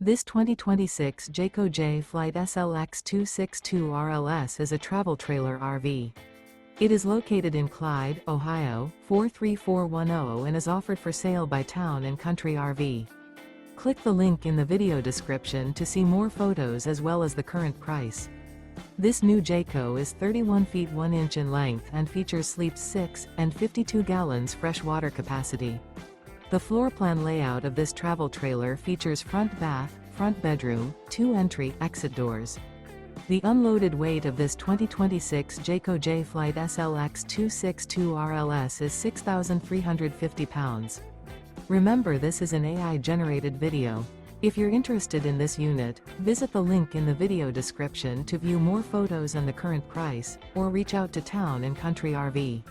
This 2026 Jayco J Flight SLX 262 RLS is a travel trailer RV. It is located in Clyde, Ohio, 43410 and is offered for sale by Town & Country RV. Click the link in the video description to see more photos as well as the current price. This new Jayco is 31 feet 1 inch in length and features sleeps 6 and 52 gallons fresh water capacity. The floor plan layout of this travel trailer features front bath, front bedroom, 2 entry/exit doors. The unloaded weight of this 2026 Jayco J Flight SLX 262 RLS is 6,350 pounds. Remember, this is an AI-generated video. If you're interested in this unit, visit the link in the video description to view more photos and the current price, or reach out to Town & Country RV.